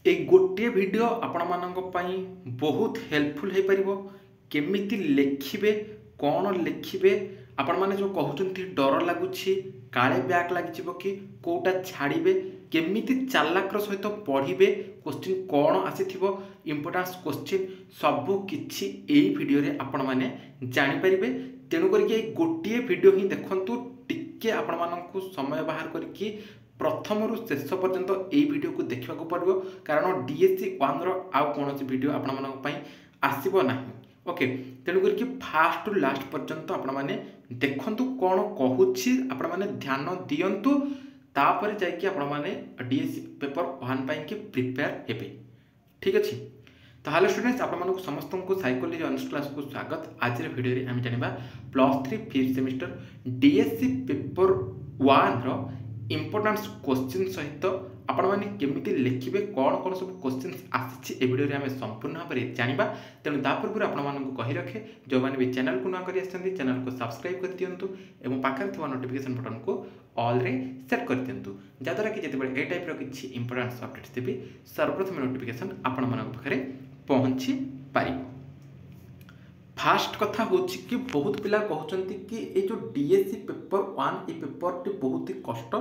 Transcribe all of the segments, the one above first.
ए गोटे वीडियो आपण मानक पई बहुत हेल्पफुल हो पारिबो। केमिति लेखिबे कौन लेखिबे आपण माने जो कहउचंती डर लागुछि काले बैक लागि कि कोटा छाड़िबे केमिति चालाकर सहित पढ़िबे क्वेश्चन कौन आसीथिबो इंपोर्टेंस क्वेश्चन सबु किछि एई वीडियो रे आपण माने जानि परिबे। तेनु करके गोटे वीडियो ही देखंतु टिके आपण मानकु समय बाहर करके प्रथम रु शेष पर्यंत यही वीडियो को देखा पड़ो कारण डीएससी 1 आउ कौन वीडियो आपण मानी आसब ना। ओके तेणुक फास्ट टू लास्ट पर्यंत आपण मैंने देखु कौन कहूँ आपण मैंने ध्यान दिंतु तापर जाकि आपण मैंने डीएससी पेपर 1 पाई प्रिपेयर हेबे। ठीक अच्छे ताहले स्टूडेंट्स आपण समस्त को साइकोलॉजी ऑनर्स क्लास को स्वागत। आज वीडियो रे हम जानिबा +3 5th सेमिस्टर डीएससी पेपर 1 रो इंपोर्टेंस क्वेश्चन सहित आपण माने केमिति लिखिबे कौन कौन सब क्वेश्चन आछि ए वीडियो रे हम संपूर्ण भाव में जानिबा। तेणु ता पूर्व आपण मानक कहि रखे जो माने भी चैनल को न करि आछथि चैनल को सब्सक्राइब कर दियंतु एवं पाखर थिवा नोटिफिकेशन बटन को ऑल रे सेट कर दियंतु जदरा कि जेतेबेले ए टाइप रो किछि इंपोर्टेंस अपडेट्स देबी सर्वप्रथम नोटिफिकेशन आपण मानक पाखरे पहुंची पारिबो। फास्ट कथा होछि कि बहुत पिला कहउचंती कि ए जो डीएससी पेपर 1 ए पेपर टी बहुत ही कष्ट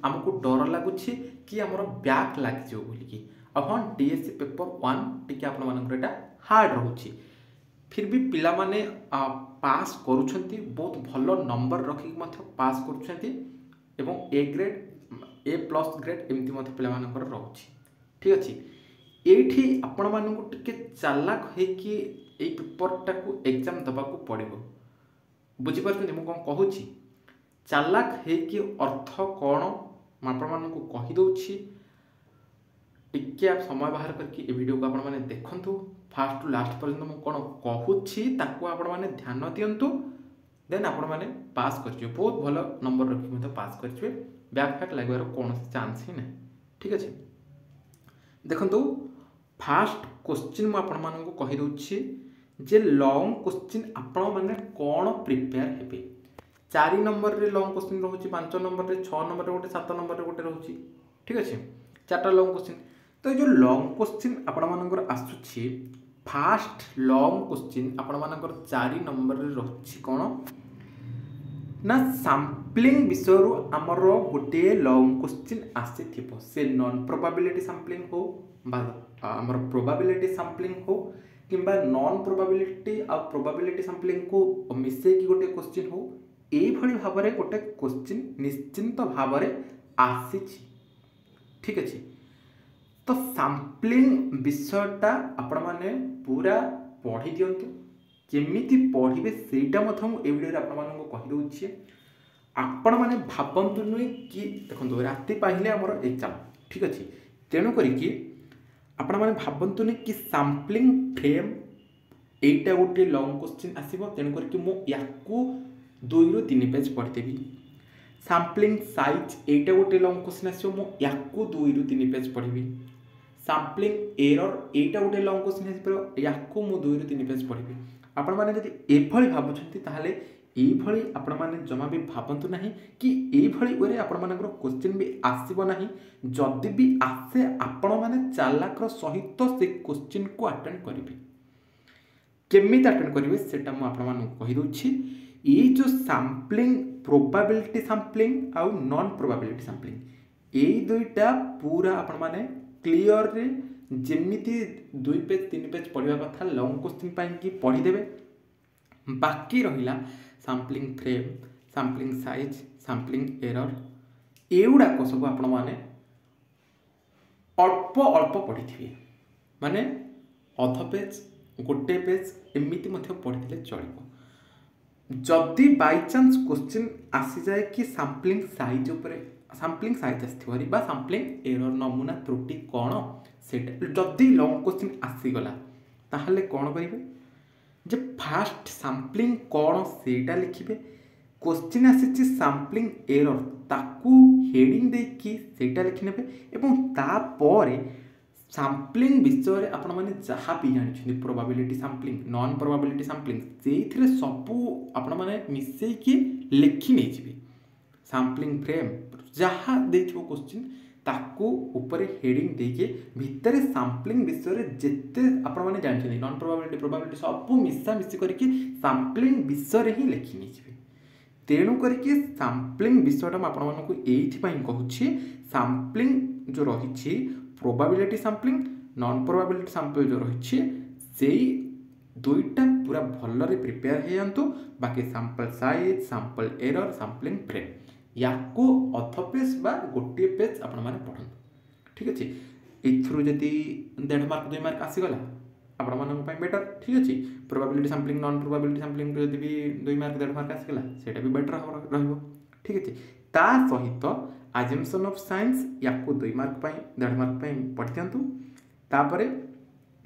हमको डर लागुछि कि हमर बैक लाग जो बोली कि अब हम डीएससी पेपर 1 टी आपण मानकर एटा हार्ड रहउछि फिर भी पिला माने पास करूछंती बहुत भलो नंबर रखि मथे पास करूछंती एवं A grade A plus grade एमती मथे पिला मानकर रहउछि। ठीक अछि एठी आपण मानकु टिके चालाक हे कि एई पेपरटा को एग्जाम दबा को पड़िबो। बुझी पारछन मु कोन कहूछि चालाक हे कि अर्थ कोन आपण मानकु कहि दोछि टिके आप समय बाहर करके ए वीडियो को आपण माने देखंतु फास्ट टू लास्ट पर्यंत मु कोन कहूछि ताको आपण माने ध्यान दियंतु देन आपण माने पास करछियो बहुत भलो नंबर रखि मते पास करछियो बैक फैक लागबार कोन चांस ही नै। ठीक अछि देखंतु फास्ट क्वेश्चन मु आपण मानकु कहि दोछि जे लॉन्ग क्वेश्चन आपण माने कौन प्रिपेयर हेबे। 4 नंबर रे लॉन्ग क्वेश्चन रहउछि 5 नंबर रे 6 नंबर रे गोटे 7 नंबर रे गोटे रहउछि। ठीक अछि 4टा लॉन्ग क्वेश्चन तो जो लॉन्ग क्वेश्चन आपण मानकर आसुछि फास्ट लॉन्ग क्वेश्चन आपण मानकर 4 नंबर रे रहउछि कोन ना सैंपलिंग विषय रो हमर गोटे लॉन्ग क्वेश्चन आसीथिबो से नॉन प्रोबेबिलिटी सैंपलिंग हो बा हमर प्रोबेबिलिटी सैंपलिंग हो किंबा नॉन प्रोबेबिलिटी आ प्रोबेबिलिटी सैंपलिंग को मिसे की गोटे क्वेश्चन हो एई भली भाव रे गोटे क्वेश्चन निश्चिंत भाव रे आसीछि। ठीक अछि तो सैंपलिंग विषयटा आपण माने पूरा पढ़ी दियंतु केमिति पढ़िबे सेटा मथ हम ए वीडियो रे आपण मानन को कहि दोछि। आपण माने भाबंतु नुई कि देखंतु राति पाहिले हमर एग्जाम। ठीक अछि तेनु करी कि आपण माने भाबंतुनी कि सैंपलिंग फ्रेम एटा गोटे लॉन्ग क्वेश्चन आसीबो तेनु करके मु याकू 2 रु 3 पेज पढ़ी देबी। सैंपलिंग साइज एटा गोटे लॉन्ग क्वेश्चन आसीबो मु याकू 2 रु 3 पेज पढ़िबी। सैंपलिंग एरर एटा गोटे लॉन्ग क्वेश्चन आसीबो याकू मु 2 रु 3 पेज पढ़िबी। आपण माने जदि एभली भाबुछंती ताहाले एभली आपण माने जमा भी भाबंतु नाही कि एभली ओरे आपण मानकर क्वेश्चन भी आसीबो नाही। जदि भी आसे आपण माने चालाकर सहित से क्वेश्चन को अटेंड करिवे केमिति अटेंड करिवे सेटा मु आपण मानन कहि दोछि। ए जो सैंपलिंग प्रोबेबिलिटी सैंपलिंग आ नॉन प्रोबेबिलिटी सैंपलिंग ए दुईटा पूरा आपण माने क्लियर रे जेमिति 2 पेज 3 पेज पढ़िबा कथा लॉन्ग क्वेश्चन पाई कि पढ़ी देबे। बाकी रहिला sampling frame sampling size sampling error एउडा को सब आपण माने अल्प अल्प पढ़ी थिबे माने अध पेज गोटे पेज एमिति मथे पढ़िले चलिबो। जदि बाय चांस क्वेश्चन आसी जाए कि सैंपलिंग साइज ऊपर सैंपलिंग साइज आस्थि बा सैंपलिंग एरर नमूना त्रुटि कोन सेटा जदि लॉन्ग क्वेश्चन आसी गला ताहले कोन करिवे जे फास्ट सैंपलिंग कोन सेटा लिखिबे। क्वेश्चन आसी सैंपलिंग एरर ताकू हेडिंग दे कि सेटा लिखि नेबे एवं ता परे सैंपलिंग विषय रे आपण माने जहा भी जानि probability sampling non probability sampling सेइथिरे सबु आपण माने मिसै कि लिखि नै जिवे। सैंपलिंग फ्रेम जहा देथिबो क्वेश्चन ताकू ऊपर हेडिंग देके भितर सैंपलिंग विषय जिते आपण मैंने जानते नॉन प्रोबेबिलिटी प्रोबेबिलिटी सब मिसामिशी करके सैंपलिंग विषय ही लिखि नहीं तेणु करके सैंपलिंग विषयटा मुझे ये कहूँ सैंपलिंग जो रही probability sampling non probability sample जो रही से दुईटा पूरा भलरे प्रिपेयर हो जातु बाकी sample size sample error sampling frame या अध पेज बा गोटे पेज आपण मैंने पढ़ु ठीक अच्छे एथि 1.5 मार्क 2 मार्क आसीगला आपण मानक बेटर ठीक अच्छे probability sampling non probability sampling जदि भी 2 मार्क 1.5 मार्क आसीगला सेटा भी बेटर रहिबो ठीक अच्छे ता सहित अजम्पशन ऑफ साइंस या 2 मार्क 1.5 मार्क पढ़ी दिंतु तापर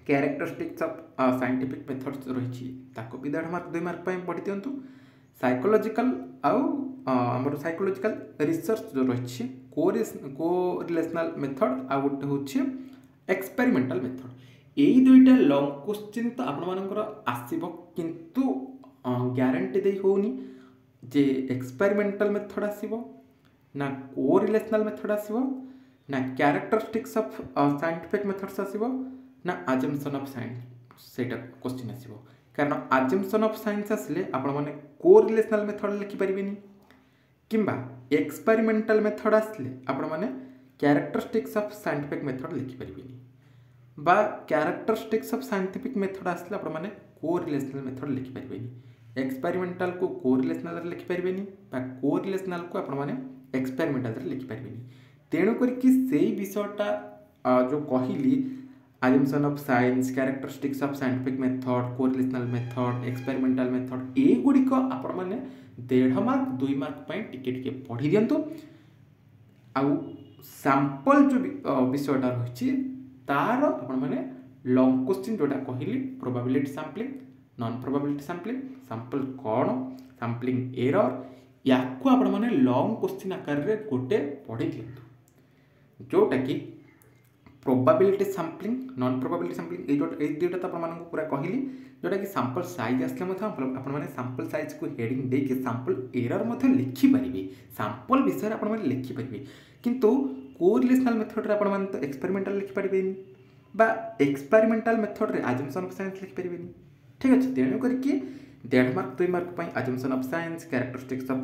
कैरेक्टरिस्टिक्स ऑफ साइंटिफिक मेथड्स रही ताको भी 1.5 मार्क 2 मार्क पढ़ी दिंतु साइकोलॉजिकल आमर साइकोलॉजिकल रिसर्च जो रही कोरिलेशनल मेथड आ गोटे हूँ एक्सपेरिमेंटल मेथड यही दुईटा लॉन्ग क्वेश्चन तो आपर आसब किंतु ग्यारंटी दे होनी जे एक्सपेरिमेंटल मेथड आसब ना कोरिलेशनल मेथड आसब ना कैरेक्टरिस्टिक्स ऑफ साइंटिफिक मेथड्स आसब ना अजम्पशन ऑफ साइंस सेटा क्वेश्चन आसब कारण अजम्पशन ऑफ साइंस आसले आपण माने कोरिलेशनल मेथड लिखि परिबेनी किंबा एक्सपेरिमेंटल मेथड आसले आपण माने कैरेक्टरिस्टिक्स ऑफ साइंटिफिक मेथड लिखि परिबेनी बा कैरेक्टरिस्टिक्स ऑफ साइंटिफिक मेथड आसले आपण माने कोरिलेशनल मेथड लिखि परिबेनी एक्सपेरिमेंटल को कोरिलेशनल लिखि परिबेनी बा कोरिलेशनल को आपण माने एक्सपेरिमेंटल लिखि परिबेनी तेणु करके सेही विषयटा जो कहिली assumption of science characteristics of scientific method correlational method experimental method ए गुड़िक आपण माने 1.5 मार्क 2 मार्क टिके पढ़ी दिंतु आउ सैंपल जो विषयटा रही तार आपण माने लॉन्ग क्वेश्चन जोटा कहली probability sampling non probability sampling sample कौन सैंपलिंग एरर या आपण माने लॉन्ग क्वेश्चन आकार रे गोटे पढ़ी दिंतु जोटा कि probability sampling non probability sampling ये दुईटा तो आपको पूरा कहली जोटा कि सैंपल साइज आसले आपने सैंपल साइज को हेडिंग देके सैंपल एरर लिखिपारे सैंपल विषय आप लिखिपारे किंतु कोरिलेशनल मेथड रे आपण तो एक्सपेरिमेंटल लिखिपारे बा एक्सपेरिमेंटल मेथड रे अजम्पशन ऑफ साइंस लिखिपारे ठीक अच्छे तेणु करके 1.5 mark 2 mark assumption of science characteristics of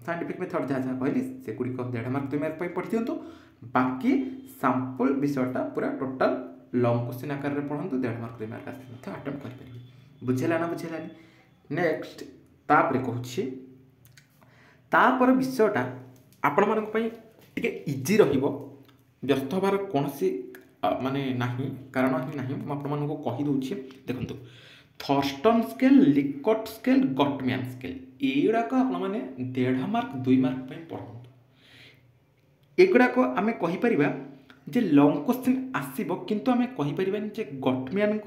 scientific method जहाँ जहाँ कहली से गुड़िक 1.5 मार्क 2 मार्क पढ़ी दिंतु बाकी सैंपल विषयटा पूरा टोटाल लॉन्ग क्वेश्चन आकार में पढ़ु 1.5 मार्क 2 मार्क आस अटेम्प्ट करें बुझेगा ना बुझेगानी नेक्स्ट तापर कहूँ तापर विषयटा आपण मानी टे इजी व्यस्त हबार कौन माने नहीं कारण ही ना मुझे कहीदे देखो Thurston scale Likert scale Guttman scale युड़ाक आपने 1.5 मार्क 2 मार्क पढ़ु एगुड़ाक आम कहीपर जे लॉन्ग क्वेश्चन आसब किंतु आम कहीपर जे गटम्यान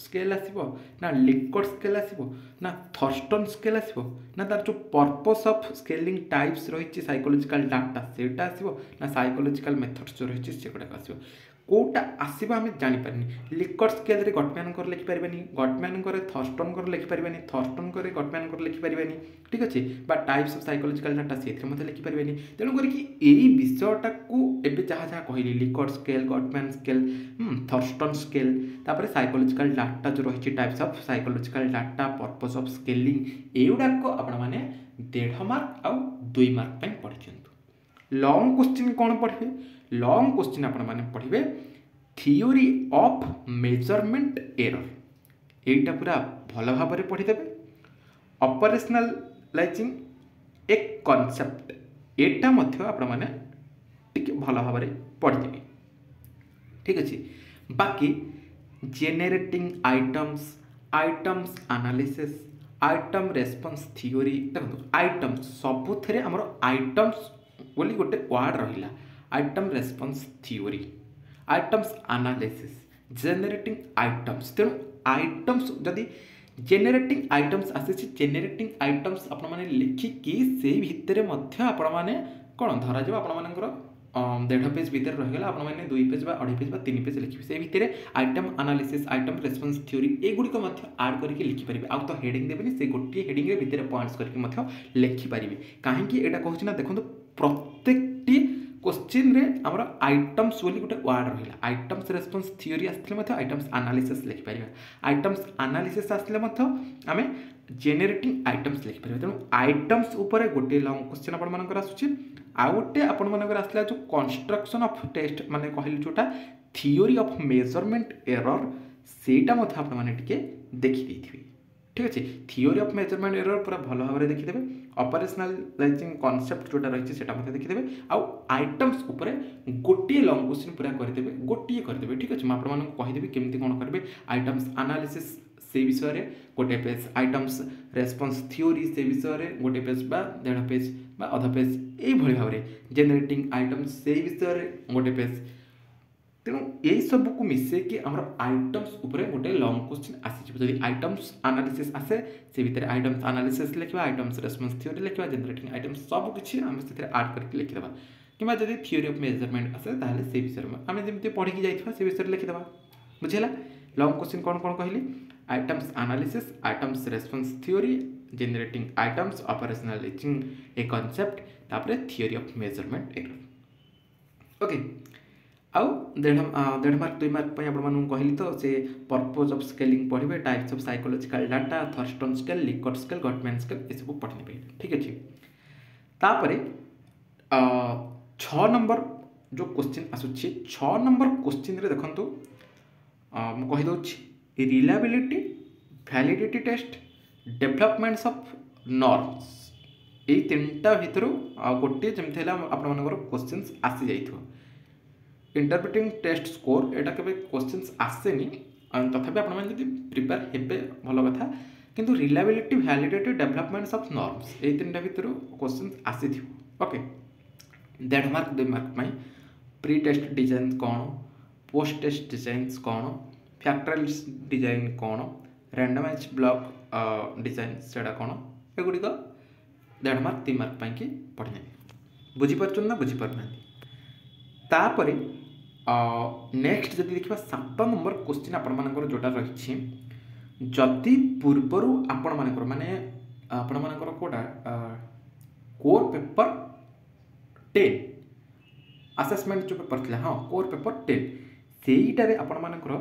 स्केल आसब ना लिकट स्केल आसब ना थर्स्टन स्केल आसब ना तार जो पर्पस ऑफ स्केलिंग टाइप्स रही साइकोलॉजिकल डाटा सेटा आसब ना साइकोलॉजिकल मेथड्स जो रही सेगुड़ाक आसब कोटा आसब आम जानीपारे लिकट स्केल रे गटम्यान लिखिपारे गटम्यान थर्स्टन लिखिपारे थर्स्टन गटम्यान लिखिपारे ठीक अच्छे टाइप्स ऑफ साइकोलॉजिकल डाटा से लिखिपारे तेणु करके विषयटा को एवं जहाँ जहाँ कहली Likert scale Guttman scale Thurstone scale तापर साइकोलॉजिकल डाटा जो रही types of psychological data purpose of scaling युड़ाक आपण मैंने 1.5 मार्क आउ 2 मार्क पढ़ी दिंतु लॉन्ग क्वेश्चन कौन पढ़े लॉन्ग क्वेश्चन आपण माने पढ़िबे थियोरी ऑफ मेजरमेंट एरर एटा पूरा भल भाव में पढ़ीदेवे ऑपरेशनलाइजिंग ए कॉन्सेप्ट एटा मध्य आपण माने टिके भल भाव में पढ़ीदेवे ठीक अच्छे बाकी generating items items analysis item response theory देखो आइटम्स सबुथे आमर आइटम्स बोली गोटे वार्ड रहिला item response theory items analysis generating items तेणु आइटम्स जदि जेनेरेटिंग आइटम्स आसी जेनेरेटिंग आइटम्स आपण माने लिखिकी से भितर मध्य आपण माने कोन धरा जाव आपण मानकर 1.5 पेज भीतर रहीगला आपण माने 2 पेज बा 2.5 पेज बा 3 पेज लिखिबे से भितर item analysis item response theory ए गुडी को मध्य ऐड करके लिखि परिबे आ तो हेडिंग देबेनी से गोटी हेडिंग रे भितर पॉइंट्स करके मध्य लिखि परिबे काहे कि एटा कहूछि ना देखंतु प्रत्येकटी क्वेश्चन रे आमर आइटम्स बोली गोटे वार्ड रहा आइटम्स रेस्पॉन्स थ्योरी आसते आइटम्स एनालिसिस लिखिपर आइटम्स एनालिसिस आसले आम जेनेरेटिंग आइटम्स लिखिपर तेणु आइटम्स उपर गोटे लॉन्ग क्वेश्चन आप आसूँ आउ गोटे आपंकर आसला जो कंस्ट्रक्शन ऑफ टेस्ट माने कहली जोटा थियोरी ऑफ मेजरमेंट एरर सेटा आपने देखिए ठीक अच्छे थियोरी ऑफ मेजरमेंट एरर पूरा भल भाव में देखिदेवे ऑपरेशनलाइजिंग कॉन्सेप्ट जोटा रही है देखिदेवे आउ आइटम्स उपर गोटे लॉन्ग क्वेश्चन पूरा करदेवे गोटे करदेवे ठीक अच्छे मुझे आपको कहीदेवी केमती कौन करेंगे आइटम्स एनालिसिस से विषय में गोटे पेज आइटम्स रेस्पॉन्स थ्योरी से विषय में गोटे पेज बा देढ़ पेज बा अध पेज यही भाव में जेनेरेटिंग आइटम्स से विषय में गोटे पेज तेणु यही सब को मिसेक आम आइटम्स उपर गोटे लॉन्ग क्वेश्चन आसी जब आइटम्स एनालिसिस आसे से भितर आइटम्स एनालिसिस लिखा आइटम्स रेस्पॉन्स थ्योरी लिखा जेनेरेटिंग आइटम्स सब किसी आम से आड करके लिखिदेवा कि जब थियोरी ऑफ मेजरमेंट आसे ताहले से विषय में आम जमी पढ़ी जाइए से विषय लिखिदेवा बुझेगा लॉन्ग क्वेश्चन कौन कौन कहली items analysis items response theory generating items operationalising a concept तापर theory of measurement error okay आउ डेढ़ मार्क 2 मार्क आपको कहली तो से पर्पज ऑफ स्केलिंग पढ़े types of psychological data Thurstone scale Likert scale Guttman scale ये सब पढ़ने ठीक अच्छे तापर 6 नंबर जो क्वेश्चन आसूची 6 नंबर क्वेश्चन रे देखंतु मु कहि दउछि reliability validity test developments of norms यही तीनटा भितर गोटे जमी आपंकर क्वेश्चन आसी जाइथिबो इंटरप्रिटिंग टेस्ट स्कोर एटा केबे क्वेश्चंस आसेनी तथापि आपण माने जदि प्रिपेयर हेबे भलो कथा किंतु reliability validity developments of norms ए तीनटा भितर क्वेश्चंस आसीथिबो ओके 1.5 मार्क 2 मार्क पई प्री टेस्ट डिजाइन कोन पोस्ट टेस्ट डिजाइन कोन फैक्टोरियल डिजाइन कोन रैंडमाइज्ड ब्लॉक डिजाइन सेडा कोन एगुडी को 1.5 मार्क 3 मार्क पई कि पढने बुझी परछन ना बुझी परना तापरे नेक्स्ट जब देखा 7 नंबर क्वेश्चन आपर जोटा रही जदि पूर्वर आपण मानकर माने आपण मानकर कोटा कोर पेपर 10 असेसमेंट जो पेपर थिला हाँ कोर पेपर 10 सेईटारे आपण मानकर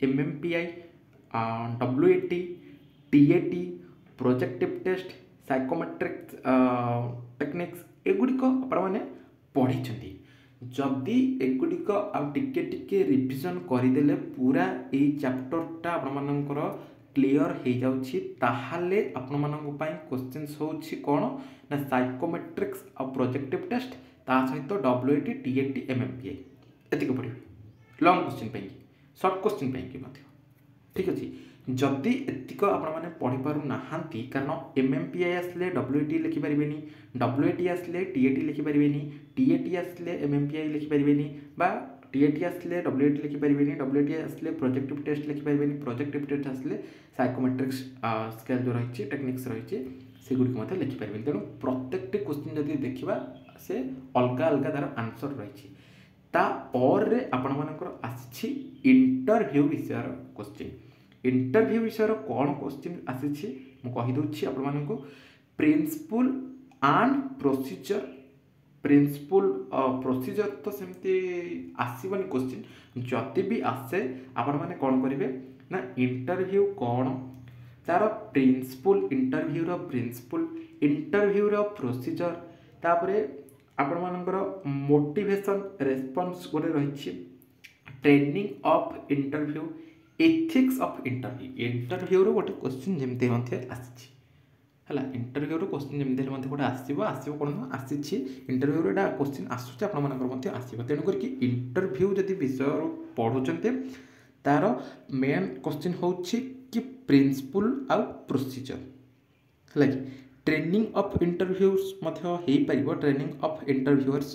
MMPI WAT TAT projective test psychometric techniques एगुड़िक आपण माने पढ़ी जदि एगुड़िक टिके टिके रिविजन करदेले पूरा यही चैप्टरटा आपनकर क्लियर हो जाउछि ताहाले आपनमानंक पई क्वेश्चंस होछि कोन ना साइकोमेट्रिक्स और प्रोजेक्टिव टेस्ट ता सहित डब्ल्यूएटी टीएटी एमएमपीआई एतिक पढ़िबे लॉन्ग क्वेश्चन पई शॉर्ट क्वेश्चन पई कि मथि ठीक अछि जदि एतिक आपण माने पढ़ी पारु नाहांती कारण एमएमपीआई आसले डब्ल्यूएटी लिखि परिबेनी डब्ल्यूएटी आसले टीएटी लिखि परिबेनी टीएटी आसले एमएमपीआई लिखि परिबेनी बा टीएटी आसले डब्ल्यूएटी लिखि परिबेनी डब्ल्यूएटी आसले प्रोजेक्टिव टेस्ट लिखि परिबेनी प्रोजेक्टिव टेस्ट आसले साइकोमेट्रिक्स स्केल जो रही टेक्निक्स रही से गुडी मते लिखि परिबेनी तेणु प्रत्येकटी क्वेश्चन जदि देखिबा से अलग अलग तार आंसर रही ता और रे आपण मानकर आछि इंटरव्यू विषय क्वेश्चन इंटरव्यू विषय कौन क्वेश्चन आसी मुझे आपण मानक principle and procedure principle procedure तो सेमती आसबनी क्वेश्चन जदि भी आसे आपण माने कौन करेंगे ना इंटरव्यू कौन तार प्रिंसिपल इंटरव्यू रो प्रोसीजर तापरे आपण मानकर मोटिवेशन रेस्पॉन्स गोटे रही training of interview ethics of interview गोटे क्वेश्चन जमती आसी है इंटरव्यू क्वेश्चन जमी गोटे आसो कौन आसी इंटरव्यू क्वेश्चन आसूँ आपंकर आसो तेणुक इंटरव्यू जदि विषय पढ़ुंट तार मेन क्वेश्चन हूँ कि प्रिंसिपल आउ प्रोसीजर है ट्रेनिंग ऑफ इंटरव्यूज हो पार training of interviewers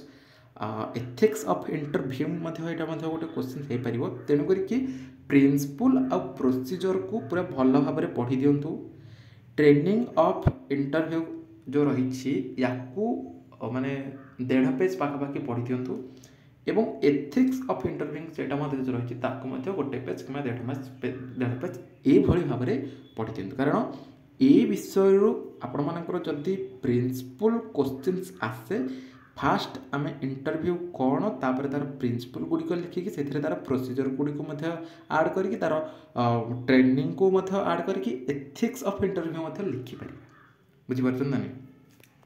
ethics of interview गोटे क्वेश्चन हो पार तेणुक प्रिंसिपल आउ प्रोसीजर को पूरा भल भाव में पढ़ी दिंतु ट्रेनिंग ऑफ इंटरव्यू जो रही या माने 1.5 पेज पाखापाखि पढ़ी दिंतु एवं एथिक्स ऑफ इंटरव्यू से जो रही गोटे पेज कि 1.5 पेज ये भाव में पढ़ी दिंतु कारण ये विषय आपण मानकर जदि प्रिंसिपल क्वेश्चंस आसे फास्ट आम इंटरव्यू कौन तापर तार प्रिंसिपल गुड़िक लिखिकी से तार प्रोसीजर गुड़िक आड करके तार ट्रेनिंग को आड करके एथिक्स ऑफ इंटरव्यू लिखिपर बुझीपार ना नहीं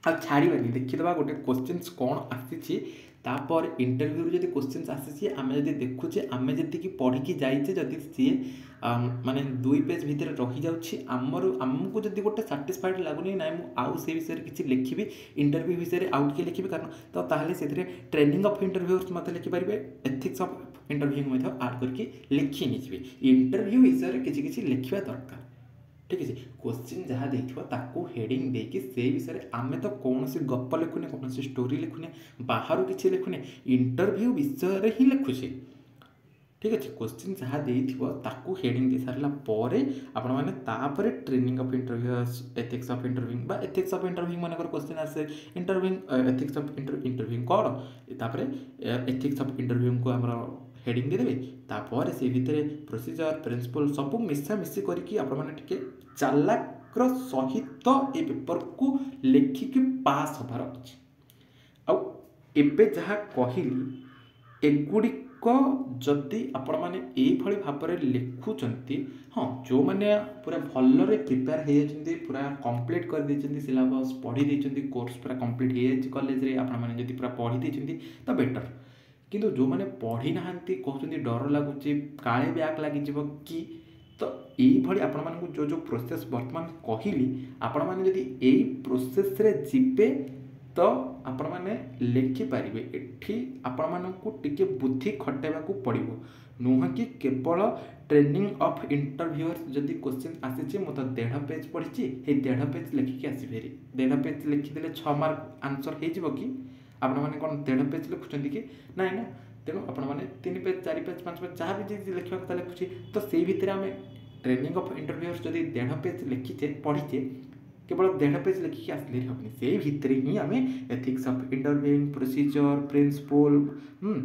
आ छाड़बानी देखीदे गोटे क्वेश्चंस कौन आसी तापर इंटरव्यू जब क्वेश्चंस आसी आम जब देखुचे आम जी पढ़ी जाइए जदि सी माने 2 पेज भितर रही जाऊँगी आमको जब गोटे साटिस्फाइड लगुनि ना आउ से विषय किसी लिखी इंटरव्यू विषय आउ टे लिखी कारण तो ताहले से ट्रेनिंग ऑफ इंटरव्यूअर्स मत लिखिपारे एथिक्स ऑफ इंटरव्यू आड करके लिखी नहीं इंटरव्यू विषय किसी लिखा दरकार ठीक है क्वेश्चन जहाँ देखो हेडिंग देकी से विषय आम तो कौन सी गप लिखुने कौन सी स्टोरी लिखुने बाहर किसी लिखुने इंटरव्यू विषय ही लिखुचे ठीक अच्छे क्वेश्चन जहाँ देखो हेडिंग दे सारा आपण मैंने training of interviewers ethics of interview ethics of interview मनकर क्वेश्चन आसे इंटरव्यू एथिक्स ऑफ इंटरव्यू कौन तापर एथिक्स ऑफ इंटरव्यू को आम हेडिंग देदेवे तापर से भितर प्रोसीजर प्रिंसिपल सब मिशामिशी करके आपने चालाक्र सहित ये पेपर को लेखिक पास हबार अच्छे आबे जहाँ कहली एगुड़िक जदि आपण मैंने यही भाव में लिखुंट हाँ जो मैंने पूरा भलरे प्रिपेयर होती पूरा कंप्लीट कर देते सिलेबस पढ़ी देते कोर्स पूरा कंप्लीट हो कॉलेज रे आपण मैंने जब पूरा पढ़ी देते तो बेटर किंतु जो मैंने पढ़ी ना कहते डर लगुच काले बैक लग कि तो यही आपण मानक जो जो प्रोसेस बर्तमान कहली आपण मैंने जदि यही प्रोसेस रे जीवे तो आपण मैंने लिखिपारे एठी आपण मानक टिके बुद्धि खटेबा को पड़ो नुह कि केवल ट्रेनिंग ऑफ इंटरव्यूअर्स जदि क्वेश्चन आसी मु तो 1.5 पेज पढ़ी 1.5 पेज लिखिकी आसी फेरी 1.5 पेज लिखिदे 6 मार्क आंसर हो कि आपण मैंने कौन 1.5 पेज लिखुं कि ना ना तेणु आपण मैंने 3 पेज 4 पेज 5 पेज जहाँ भी लिखा कथा लिखुचे तो से भितर आम ट्रेनिंग ऑफ इंटरव्यूअर्स जदि 1.5 पेज लिखीचे पढ़ीचे केवल 1.5 पेज लिखिकी आसले हेनी से भितर ही आम ethics of interviewing procedure principle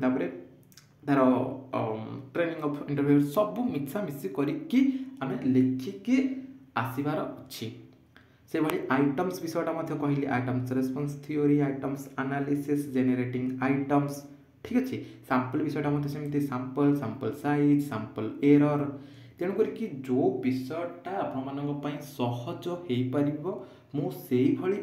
तापर तार ट्रेनिंग ऑफ इंटरव्यू सब मिशामिशी करके आम लिखिकी आसबार अच्छी से भाई आइटम्स विषयटा कहली items response theory items analysis generating items ठीक अच्छे सैंपल विषयटा सेमती sample sample size sample error तेणुक जो विषयटा आपण सहज हो पार मुझे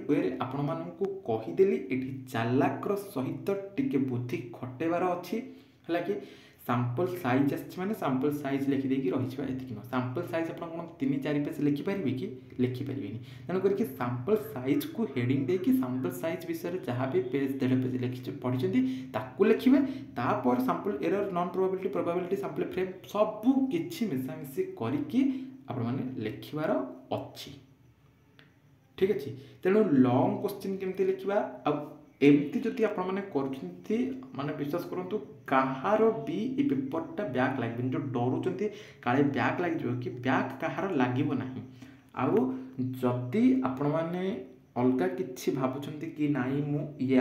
वे आपण मानू कहीदेली ये चालाक्र सहित टिके बुद्धि खटेबार अच्छी है कि सैंपल साइज आने सैंपल साइज लिखिदे रही एतिक सैंपल साइज आप 3-4 पेज लिखिपारे कि लिखिपारे तेणुक सैंपल साइज को हेडिंग देकी सैंपल साइज विषय जहाँ भी पेज 1.5 पेज लिखी पढ़ी लिखे तापर sample error non probability probability sample frame सबू किछि मिशामिशी करके आपण माने लिखिबार अच्छी ठीक अच्छे तेणु लॉन्ग क्वेश्चन केमती लिखा एमती जदि आपण मैंने करते माने विश्वास करंतु कहार भी ये पेपरटा बैक लगे जो डरुंच काले बैक लगे कि बैक कहार लगे ना आउ जदि आपण मैंने अलग कि भावुं कि नाई मुझे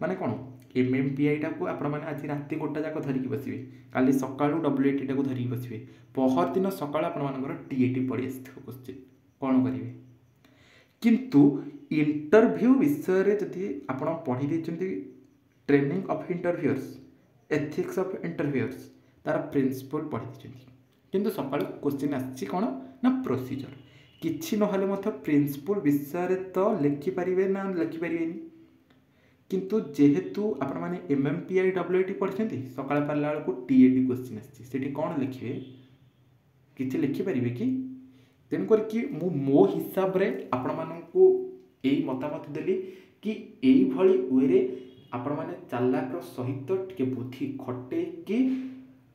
माने कौन MMPI को आपण मैंने आज रात 1टा जाक धरिकी बसवे काली सका WAT टाक धरिकी बसवे पहर दिन सका आपर TAT पड़ी आस क्वेश्चन कौन करेंगे किंतु इंटरव्यू विषय जदि आपण पढ़ी देछंती training of interviewers ethics of interviewers तार प्रिंसिपल पढ़ी देछंती किंतु सकाळ क्वेश्चन आछि कोन ना प्रोसीजर किछि नहले मथ प्रिंसिपल विषय तो लिखि परिबे ना लिखि परिबेनी किंतु जेहेतु आपण माने MMPI WAT पढ़छंती सकाळ पारला को TAT क्वेश्चन आछि सेठी कोन लिखिबे किछि लिखि परिबे कि तेन करके मो हिसाब रे आपण मानू यही मतामत देली कि यही वे आपण माने चालाक्र सहित टिके बुद्धि खटे कि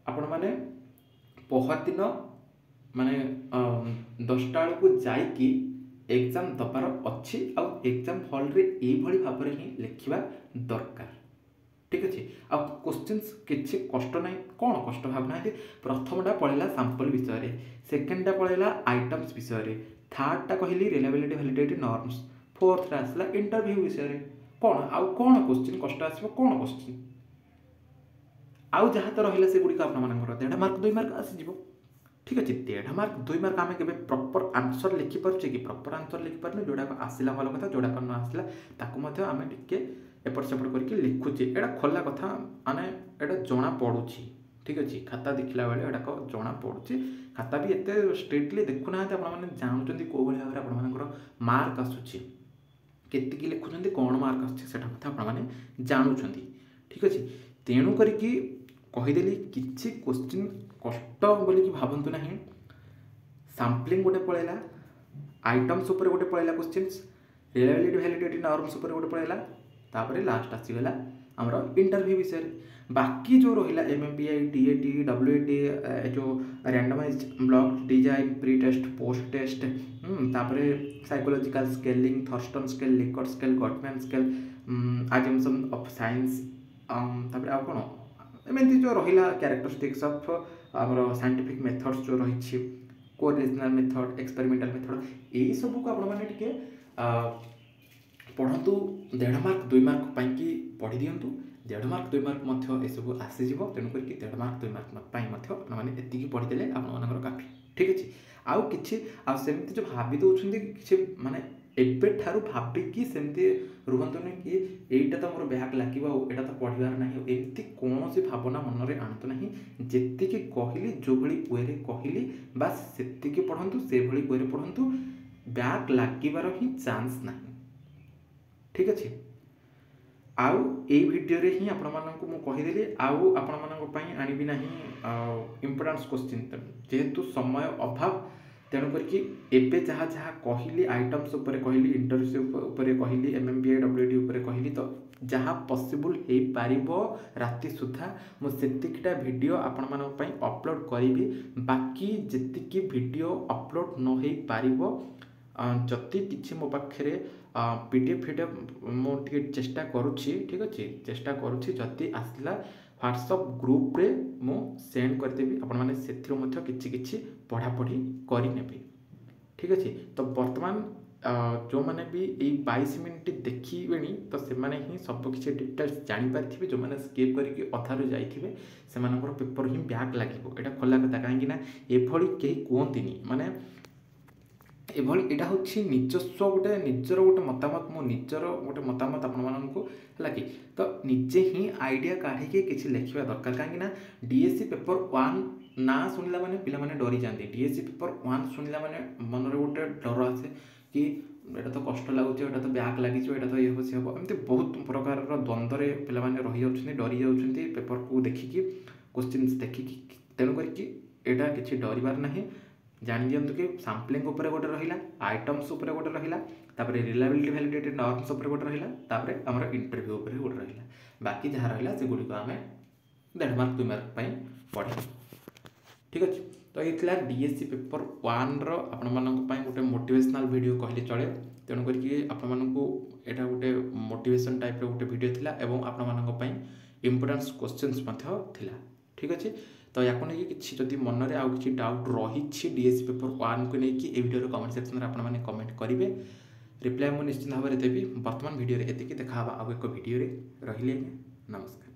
आपण माने पहर दिन माने 10टा को जाइकी एग्जाम दबार अच्छी आ एग्जाम हॉल रे यही भाव में ही लिखा दरकार ठीक अच्छे आ क्वेश्चंस किसी कष्ट ना कौन कष्ट भावना प्रथमटा पड़ेगा सैंपल विषय सेकेंडटा पड़ेगा आइटम्स विषय थर्डटा कहली रिलायबिलिटी वैलिडिटी नॉर्म्स फोर्थ आसला इंटरव्यू विषय कौन आउ कौन क्वेश्चन कष्ट आसो कौन क्वेश्चन आउ जहाँ तो रहा से गुड़िक आप 1.5 मार्क 2 मार्क आसीज ठीक अच्छे 1.5 मार्क 2 मार्क आम के प्रॉपर आंसर लिखिपारे कि प्रॉपर आंसर लिखिपारे जोड़ा आसला भल कथा जोड़ा न आसला ताकू आम टिके एपट सेपट करके लिखुचे एटा खोला कथा माने एटा जना पड़ुछि ठीक अच्छे खाता देखला बेले एटा जना पड़ुछि खाता भी एते स्ट्रिक्टली देखु ना आपण माने जानउचंदी को भली भाबरे आपण मानकर मार्क आसुछि केतिकी लिखुचंदी कोन मार्क आसुछि सेटा कथा आपण माने जानउचंदी ठीक अच्छे तेणु करके कहीदेली किसी क्वेश्चन कष्ट बोलिकी भावतु ना सैम्पलिंग गोटे पड़ेगा आइटम्स उपर गोटे पड़ेगा क्वेश्चंस रिलायबिलिटी वैलिडिटी नॉर्म्स उपर गोटे पड़ेगा तापर लास्ट आसीगला आमर इंटरव्यू विषय बाकी जो रहा एमएमपीआई टीएटी डब्ल्यूएटी जो randomise block design pre test post test तापर psychological scaling Thurstone scale Likert scale Guttman scale assumption of science तापर आ कौन एमती जो रहा कैरेक्टरिस्टिक्स ऑफ आमर साइंटिफिक मेथड्स जो रही कोरिलेशनल मेथड एक्सपेरिमेंटल मेथड यही सब को आपण माने टिके पढ़तु 1.5 मार्क 2 मार्क पाई पढ़ी दिंतु 1.5 मार्क 2 मार्क मध्य ए सब आसीज तेणुक 1.5 मार्क 2 मार्क पाई एति पढ़ीदे आपर काफी ठीक अच्छे आउ कि सेमती जो भावी दौरान किसी माने एबे ठारू भाविकी सेमती रुहतुनि कि एटा तो मोर बैक लगे एटा तो पढ़ार ना एमती कौन सी भावना मन में आणतु ना जी कहली जो भाई वे कहली बास से पढ़ु से भाई वे पढ़ु बैक लगिबार ही चांस ना ठीक अच्छे आउ ए वीडियो रे ही आपण मानक मु कहिदेली आउ आपण मानक पई आनिबि नाही इंपोर्टेंस क्वेश्चन जेहेतु समय अभाव तेणु करके एबे जहाँ जहाँ कहली आइटम्स उपर कहली इंटरव्यू उपर कहली एमएमपीआई डब्ल्यूटी उपर कहली तो जहाँ पॉसिबल हो पारिबो राति सुधा मु सेतिकिटा वीडियो आपण मानक पई अपलोड करिवि बाकी जेतिकी वीडियो अपलोड न हो पारिबो जति किछि मो पाखरे पीडीएफ मु टिके चेष्टा करूछि ठीक अच्छे चेष्टा करूछि जति आसला व्हाट्सएप ग्रुप रे मु सेंड करदेवी आपण माने सेथिरो मध्य किछि किछि पढ़ा पढ़ी करि नेबे ठीक अच्छे तो वर्तमान जो मैंने भी यही 22 मिनट देखिबेनी तो से माने ही सब किछि डिटेल्स जानि पारथिबे जो माने स्किप करके अथारु जाइथिबे से मानकर पेपर ही बैक लागिबो एटा खोला कथा काहेकि ना एभली केही कोहंतिनी माने एभली एटा होछि निजस्व गोटे निजर गोटे मतामत मो निजर गोटे मतामत आपण माननको हला कि तो निजे ही आइडिया काढी किछि लेखिबा दरकार काहेकि ना डीएससी पेपर 1 ना सुनिला माने पिला माने डरी जांदी डीएससी पेपर 1 सुनिला माने मन रे गोटे डर आसे कि एटा तो कष्ट लागुचे एटा तो बैक लागि एटा तो ये होसी हो एमते बहुत प्रकार रो द्वंद्व रे पिला माने रहि जाउछन्ती डरी जाउछन्ती पेपर को देखिकी क्वेश्चंस देखिकी तेनु करके एटा किछि डरिबार नाही जान दियंतु कि सैम्पलिंग उपर गोटे रहिला आइटम्स उपर गोटे रहिला तापर रिलायबिलिटी वैलिडिटी नॉर्म्स उपर गोटे रहिला तापर हमर इंटरव्यू उपर गोटे रहिला बाकी जहाँ रहिला से गुडी को हमें 1.5 मार्क 2 मार्क पई पढ़े ठीक अछि तो ये डीएससी पेपर 1 रो आपण मानक पई गोटे मोटिवेशनल वीडियो कहले चले तेणु करके आपण मानकू एटा गोटे मोटिवेशन टाइप रो गोटे वीडियो थिला एवं आपण मानक पई इंपोर्टेंस क्वेश्चंस मध्य थिला ठीक अछि तो या कि जदि मन में आउ कि डाउट रही डीएससी पेपर 1 को लेकिन ए वीडियो कमेंट सेक्शन में आपने कमेंट करेंगे रिप्लाई मुझे निश्चित भाव में देवी वर्तमान वीडियो एति देखा आउ एक वीडियो रही नमस्कार।